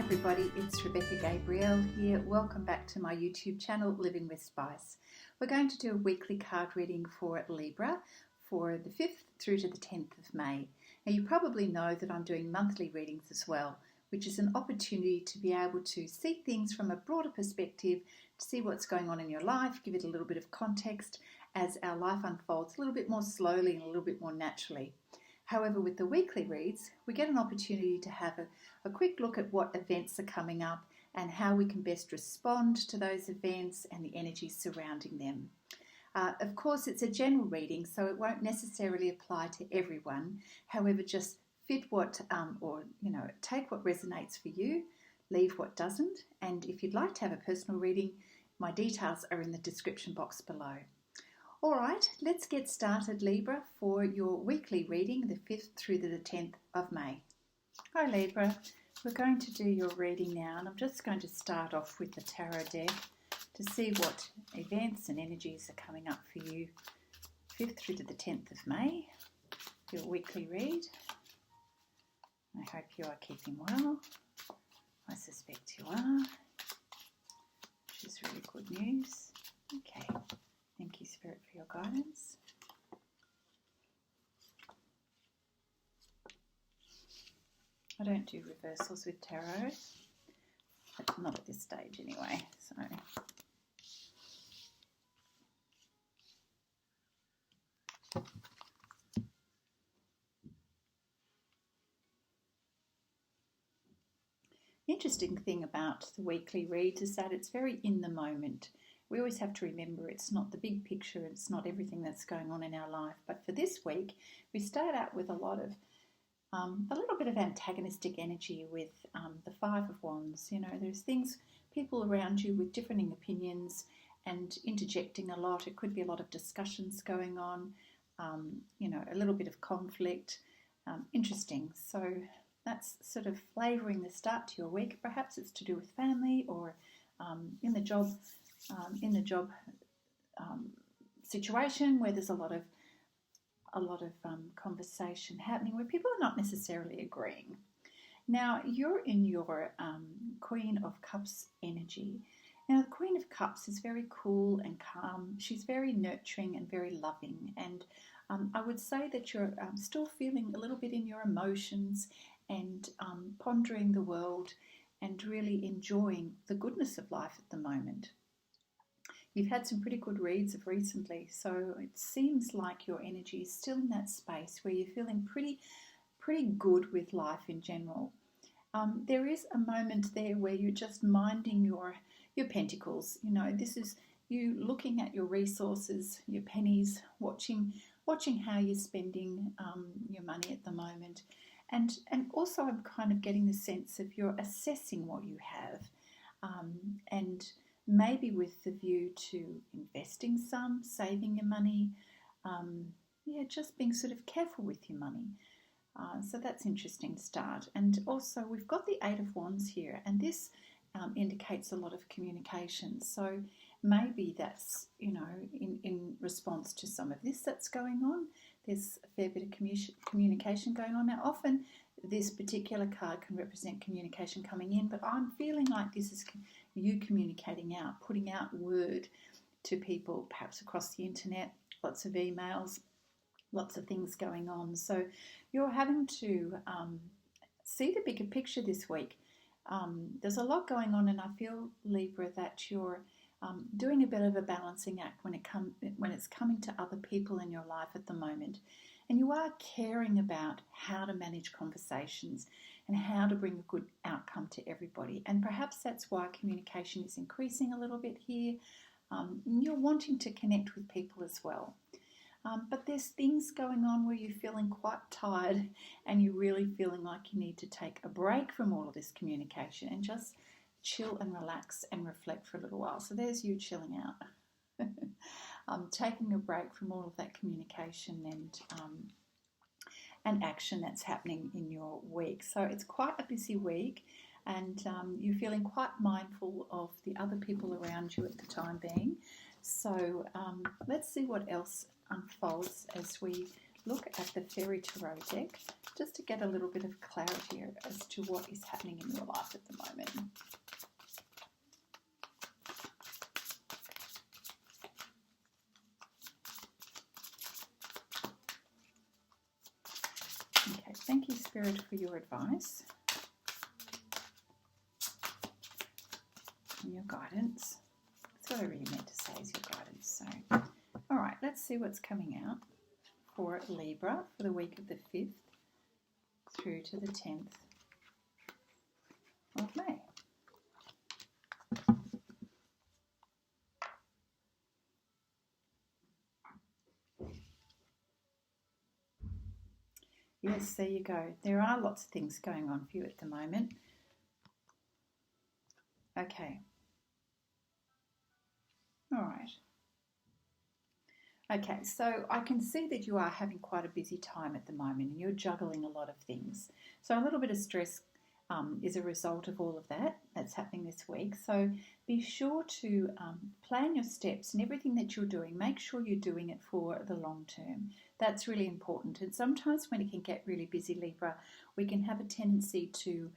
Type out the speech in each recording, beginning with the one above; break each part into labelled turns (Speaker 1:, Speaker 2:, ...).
Speaker 1: everybody, it's Rebecca Gabrielle here. Welcome back to my YouTube channel, Living with Spice. We're going to do a weekly card reading for Libra for the 5th through to the 10th of May. Now you probably know that I'm doing monthly readings as well, which is an opportunity to be able to see things from a broader perspective, to see what's going on in your life, give it a little bit of context as our life unfolds a little bit more slowly and a little bit more naturally. However, with the weekly reads, we get an opportunity to have a quick look at what events are coming up and how we can best respond to those events and the energies surrounding them. Of course, it's a general reading, so it won't necessarily apply to everyone. However, just fit what, take what resonates for you, leave what doesn't. And if you'd like to have a personal reading, my details are in the description box below. All right, let's get started, Libra, for your weekly reading, the 5th through to the 10th of May. Hi, Libra. We're going to do your reading now, and I'm just going to start off with the tarot deck to see what events and energies are coming up for you, 5th through to the 10th of May, your weekly read. I hope you are keeping well. I suspect you are, which is really good news. Okay. Thank you, Spirit, for your guidance. I don't do reversals with tarot, not at this stage anyway. So, the interesting thing about the weekly read is that it's very in the moment. We always have to remember it's not the big picture, it's not everything that's going on in our life. But for this week, we start out with a little bit of antagonistic energy with the Five of Wands. You know, there's people around you with differing opinions and interjecting a lot. It could be a lot of discussions going on, a little bit of conflict. Interesting. So that's sort of flavouring the start to your week. Perhaps it's to do with family or in the job situation where there's a lot of conversation happening where people are not necessarily agreeing. Now you're in your Queen of Cups energy. Now the Queen of Cups is very cool and calm. She's very nurturing and very loving, and I would say that you're still feeling a little bit in your emotions and pondering the world and really enjoying the goodness of life at the moment. You've had some pretty good reads of recently, so it seems like your energy is still in that space where you're feeling pretty good with life in general. There is a moment there where you're just minding your pentacles. You know, this is you looking at your resources, your pennies, watching how you're spending your money at the moment. And also I'm kind of getting the sense of you're assessing what you have and maybe with the view to investing some, saving your money, just being sort of careful with your money. So that's interesting start. And also we've got the Eight of Wands here, and this indicates a lot of communication. So maybe that's, in response to some of this that's going on. There's a fair bit of communication going on. Now often this particular card can represent communication coming in, but I'm feeling like this is you communicating out, putting out word to people, perhaps across the internet, lots of emails, lots of things going on. So you're having to see the bigger picture this week. There's a lot going on, and I feel, Libra, that you're doing a bit of a balancing act when it's coming to other people in your life at the moment. And you are caring about how to manage conversations and how to bring a good outcome to everybody. And perhaps that's why communication is increasing a little bit here. You're wanting to connect with people as well. But there's things going on where you're feeling quite tired and you're really feeling like you need to take a break from all of this communication and just chill and relax and reflect for a little while. So there's you chilling out. Taking a break from all of that communication and action that's happening in your week. So it's quite a busy week, and you're feeling quite mindful of the other people around you at the time being. So let's see what else unfolds as we look at the Fairy Tarot deck just to get a little bit of clarity as to what is happening in your life at the moment. Okay, thank you, Spirit, for your advice and your guidance. That's what I really meant to say is your guidance. So, all right, let's see what's coming out for Libra for the week of the 5th through to the 10th of May. Yes, there you go. There are lots of things going on for you at the moment. Okay. All right. Okay, so I can see that you are having quite a busy time at the moment and you're juggling a lot of things. So a little bit of stress is a result of all of that that's happening this week. So be sure to plan your steps and everything that you're doing. Make sure you're doing it for the long term. That's really important. And sometimes when it can get really busy, Libra, we can have a tendency to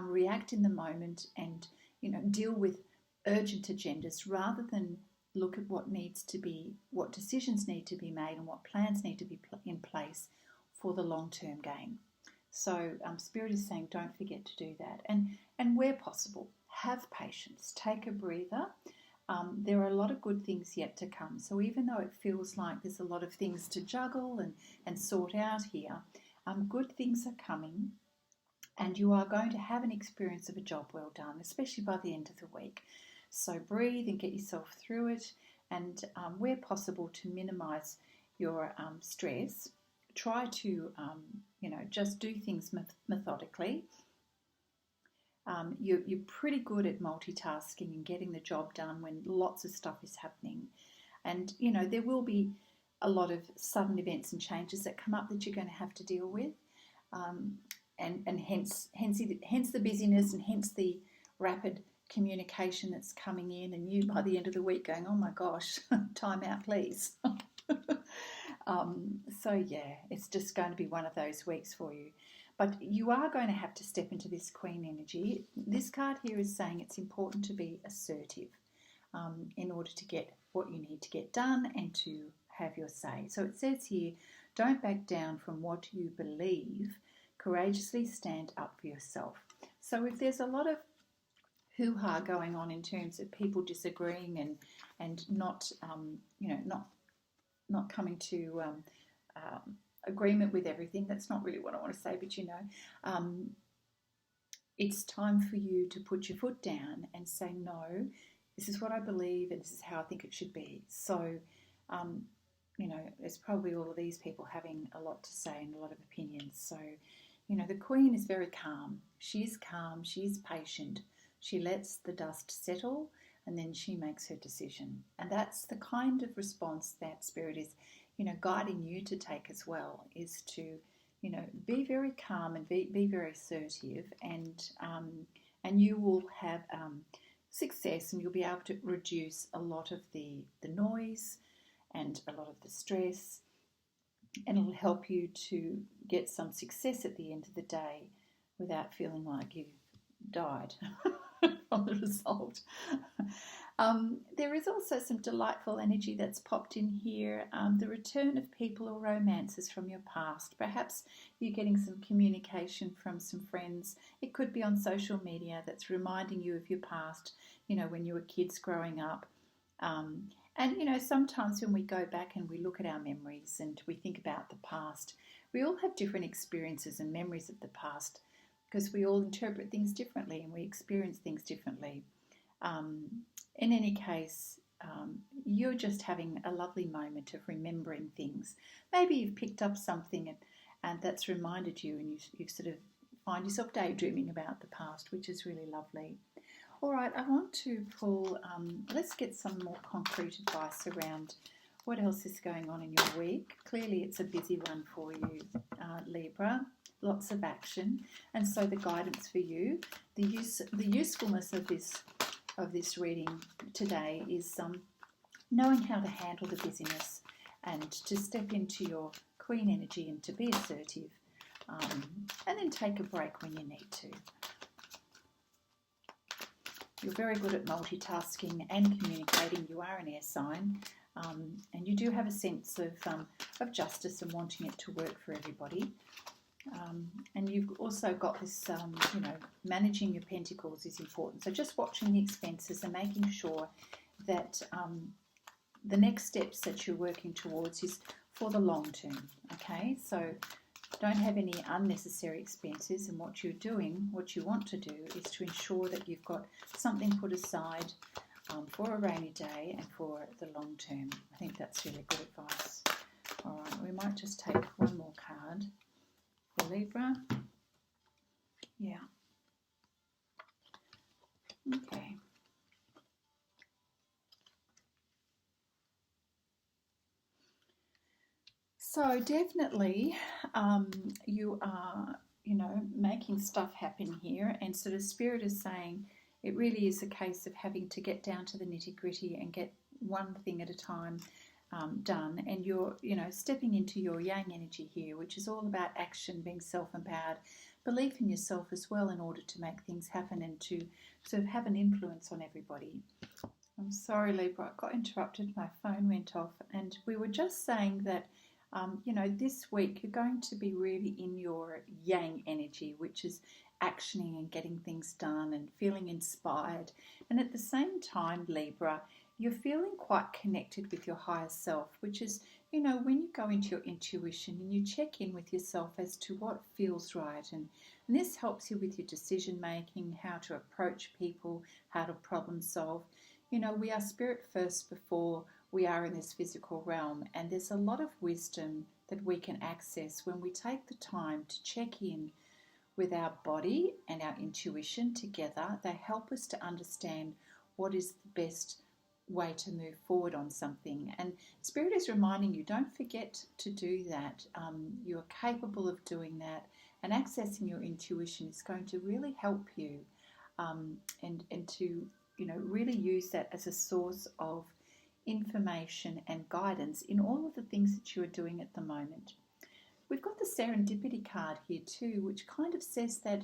Speaker 1: react in the moment and, you know, deal with urgent agendas rather than look at what needs to be, what decisions need to be made and what plans need to be in place for the long-term gain. So Spirit is saying don't forget to do that. And where possible, have patience, take a breather. There are a lot of good things yet to come. So even though it feels like there's a lot of things to juggle and sort out here, good things are coming and you are going to have an experience of a job well done, especially by the end of the week. So breathe and get yourself through it, and where possible to minimise your stress, try to just do things methodically. You're pretty good at multitasking and getting the job done when lots of stuff is happening, and you know there will be a lot of sudden events and changes that come up that you're going to have to deal with, and hence the busyness and hence the rapid communication that's coming in, and you by the end of the week going, oh my gosh, time out please. So yeah, it's just going to be one of those weeks for you, but you are going to have to step into this Queen energy. This card here is saying it's important to be assertive in order to get what you need to get done and to have your say. So it says here, don't back down from what you believe, courageously stand up for yourself. So if there's a lot of hoo-ha going on in terms of people disagreeing and not coming to agreement with everything. That's not really what I want to say, but you know, it's time for you to put your foot down and say, no, this is what I believe and this is how I think it should be. So, you know, there's probably all of these people having a lot to say and a lot of opinions. So, you know, the Queen is very calm. She's calm, she's patient. She lets the dust settle and then she makes her decision. And that's the kind of response that Spirit is, you know, guiding you to take as well, is to, you know, be very calm and be very assertive, and you will have success, and you'll be able to reduce a lot of the noise and a lot of the stress, and it'll help you to get some success at the end of the day without feeling like you've died from the result. There is also some delightful energy that's popped in here. The return of people or romances from your past. Perhaps you're getting some communication from some friends. It could be on social media that's reminding you of your past, you know, when you were kids growing up. And, you know, sometimes when we go back and we look at our memories and we think about the past, we all have different experiences and memories of the past because we all interpret things differently and we experience things differently. In any case, you're just having a lovely moment of remembering things. Maybe you've picked up something and that's reminded you, and you sort of find yourself daydreaming about the past, which is really lovely. All right, I want to pull, let's get some more concrete advice around what else is going on in your week. Clearly it's a busy one for you, Libra. Lots of action, and so the guidance for you, the usefulness of this reading today is knowing how to handle the busyness and to step into your Queen energy and to be assertive, and then take a break when you need to. You're very good at multitasking and communicating. You are an air sign, and you do have a sense of justice and wanting it to work for everybody. And you've also got this, managing your pentacles is important. So just watching the expenses and making sure that the next steps that you're working towards is for the long term, okay? So don't have any unnecessary expenses, and what you're doing, what you want to do is to ensure that you've got something put aside for a rainy day and for the long term. I think that's really good advice. All right, we might just take one more card for Libra. Yeah. Okay. So definitely you are, making stuff happen here, and sort of Spirit is saying it really is a case of having to get down to the nitty-gritty and get one thing at a time done. And you're, stepping into your yang energy here, which is all about action, being self-empowered, belief in yourself as well in order to make things happen and to sort of have an influence on everybody. I'm sorry, Libra, I got interrupted. My phone went off, and we were just saying that this week you're going to be really in your yang energy, which is actioning and getting things done and feeling inspired. And at the same time, Libra, you're feeling quite connected with your higher self, which is, when you go into your intuition and you check in with yourself as to what feels right. And this helps you with your decision making, how to approach people, how to problem solve. We are spirit first before we are in this physical realm, and there's a lot of wisdom that we can access when we take the time to check in with our body and our intuition together. They help us to understand what is the best way to move forward on something. And Spirit is reminding you, don't forget to do that. You are capable of doing that, and accessing your intuition is going to really help you and to really use that as a source of information and guidance in all of the things that you are doing at the moment. We've got the serendipity card here too, which kind of says that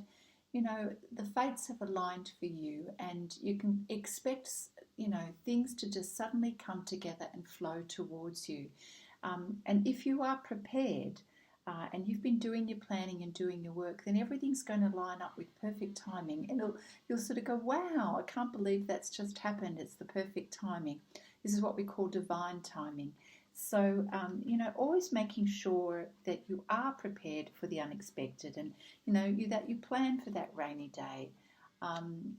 Speaker 1: the fates have aligned for you, and you can expect things to just suddenly come together and flow towards you. And if you are prepared and you've been doing your planning and doing your work, then everything's going to line up with perfect timing, and you'll sort of go, wow, I can't believe that's just happened. It's the perfect timing. This is what we call divine timing. So, always making sure that you are prepared for the unexpected, and, that you plan for that rainy day. And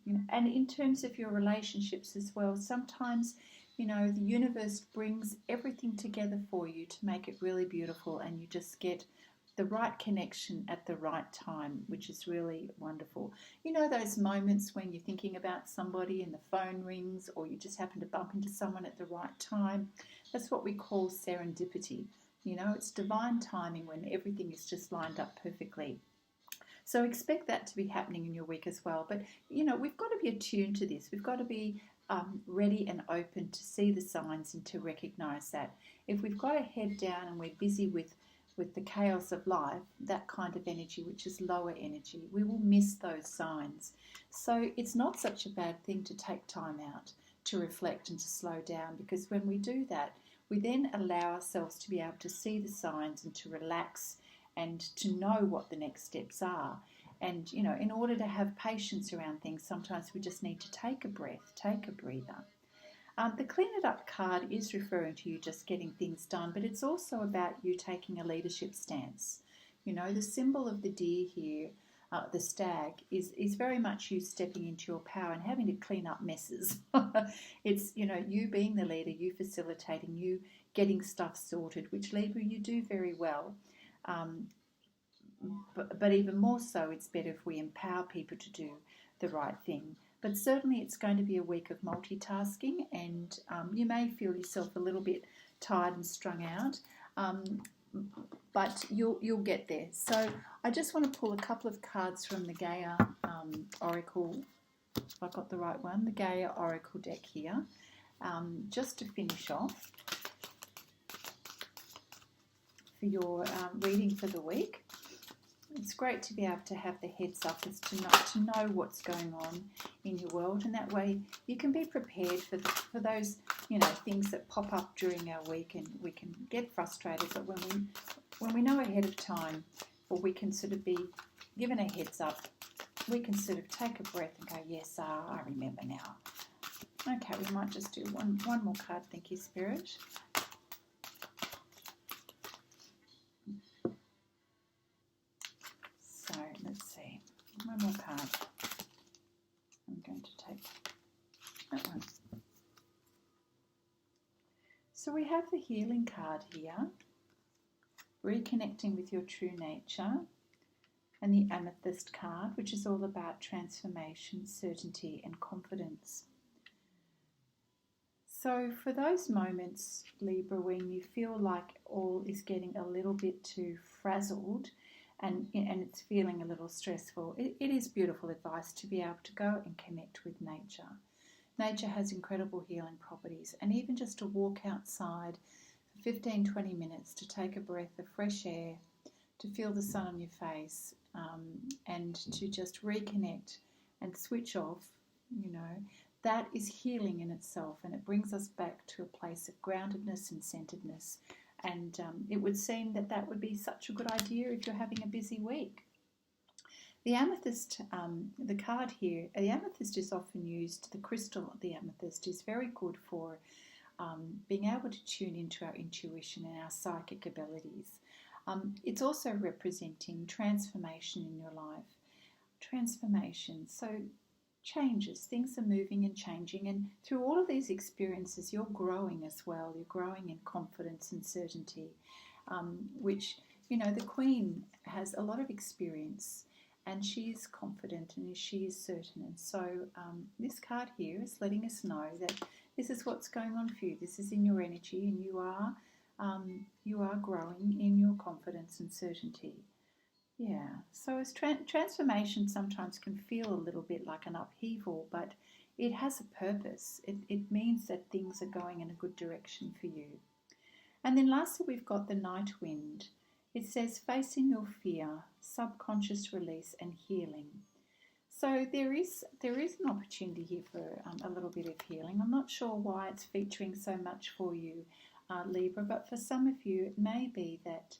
Speaker 1: in terms of your relationships as well, sometimes, the universe brings everything together for you to make it really beautiful, and you just get the right connection at the right time, which is really wonderful. Those moments when you're thinking about somebody and the phone rings, or you just happen to bump into someone at the right time. That's what we call serendipity. It's divine timing when everything is just lined up perfectly. So expect that to be happening in your week as well. But, we've got to be attuned to this. We've got to be ready and open to see the signs and to recognise that. If we've got our head down and we're busy with the chaos of life, that kind of energy, which is lower energy, we will miss those signs. So it's not such a bad thing to take time out to reflect and to slow down, because when we do that, we then allow ourselves to be able to see the signs and to relax and to know what the next steps are. And, in order to have patience around things, sometimes we just need to take a breath, take a breather. The Clean It Up card is referring to you just getting things done, but it's also about you taking a leadership stance. The symbol of the deer here, the stag, is very much you stepping into your power and having to clean up messes. It's, you being the leader, you facilitating, you getting stuff sorted, which Libra, you do very well. But even more so, it's better if we empower people to do the right thing. But certainly it's going to be a week of multitasking, and you may feel yourself a little bit tired and strung out, but you'll get there. So I just want to pull a couple of cards from the Gaia Oracle, if I got the right one, the Gaia Oracle deck here, just to finish off. for your reading for the week. It's great to be able to have the heads up as to know what's going on in your world, and that way you can be prepared for those things that pop up during our week, and we can get frustrated. But when we know ahead of time, or we can sort of be given a heads up, we can sort of take a breath and go, yes, I remember now. Okay, we might just do one more card. Thank you, Spirit. So let's see, one more card. I'm going to take that one. So we have the healing card here, reconnecting with your true nature, and the amethyst card, which is all about transformation, certainty, and confidence. So for those moments, Libra, when you feel like all is getting a little bit too frazzled and it's feeling a little stressful, it is beautiful advice to be able to go and connect with nature. Nature has incredible healing properties, and even just to walk outside for 15-20 minutes, to take a breath of fresh air, to feel the sun on your face, and to just reconnect and switch off, that is healing in itself, and it brings us back to a place of groundedness and centeredness. And it would seem that would be such a good idea if you're having a busy week. The amethyst, the card here, the amethyst is often used, the crystal, the amethyst, is very good for being able to tune into our intuition and our psychic abilities. It's also representing transformation in your life. Transformation, so changes, things are moving and changing, and through all of these experiences you're growing as well. You're growing in confidence and certainty, which, the Queen has a lot of experience, and she is confident and she is certain. And so this card here is letting us know that this is what's going on for you. This is in your energy, and you are growing in your confidence and certainty. Yeah, so as transformation sometimes can feel a little bit like an upheaval, but it has a purpose. It means that things are going in a good direction for you. And then lastly, we've got the Night Wind. It says, facing your fear, subconscious release and healing. So there is an opportunity here for a little bit of healing. I'm not sure why it's featuring so much for you, Libra, but for some of you it may be that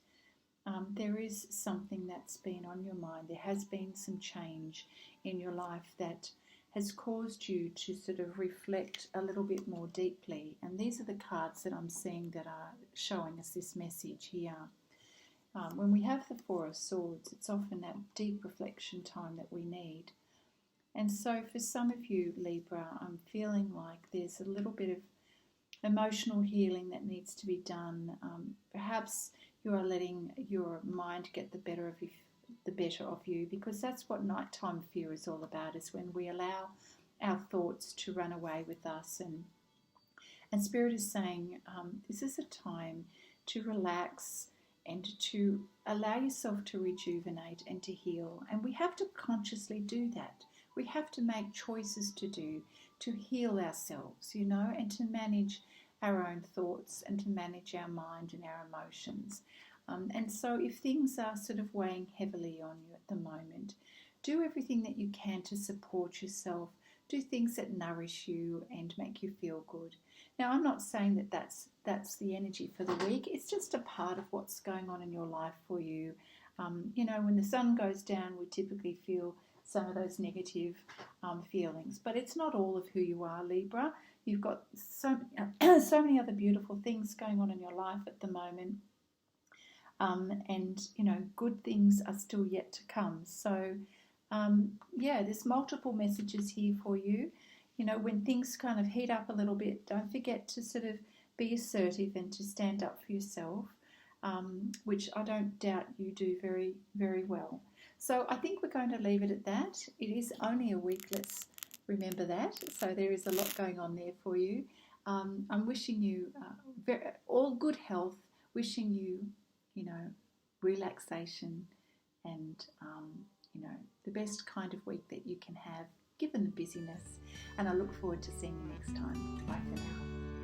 Speaker 1: there is something that's been on your mind. There has been some change in your life that has caused you to sort of reflect a little bit more deeply. And these are the cards that I'm seeing that are showing us this message here. When we have the Four of Swords, it's often that deep reflection time that we need. And so for some of you, Libra, I'm feeling like there's a little bit of emotional healing that needs to be done. Perhaps you are letting your mind get the better of you, because that's what nighttime fear is all about, is when we allow our thoughts to run away with us. And Spirit is saying this is a time to relax and to allow yourself to rejuvenate and to heal. And we have to consciously do that. We have to make choices to heal ourselves, and to manage our own thoughts and to manage our mind and our emotions. And so if things are sort of weighing heavily on you at the moment, do everything that you can to support yourself. Do things that nourish you and make you feel good. Now, I'm not saying that that's the energy for the week. It's just a part of what's going on in your life for you. When the sun goes down, we typically feel some of those negative feelings. But it's not all of who you are, Libra. You've got so many other beautiful things going on in your life at the moment. And good things are still yet to come. So, there's multiple messages here for you. When things kind of heat up a little bit, don't forget to sort of be assertive and to stand up for yourself, which I don't doubt you do very, very well. So I think we're going to leave it at that. It is only a week, let's remember that. So there is a lot going on there for you. I'm wishing you all good health, wishing you, relaxation and, the best kind of week that you can have, given the busyness. And I look forward to seeing you next time. Bye for now.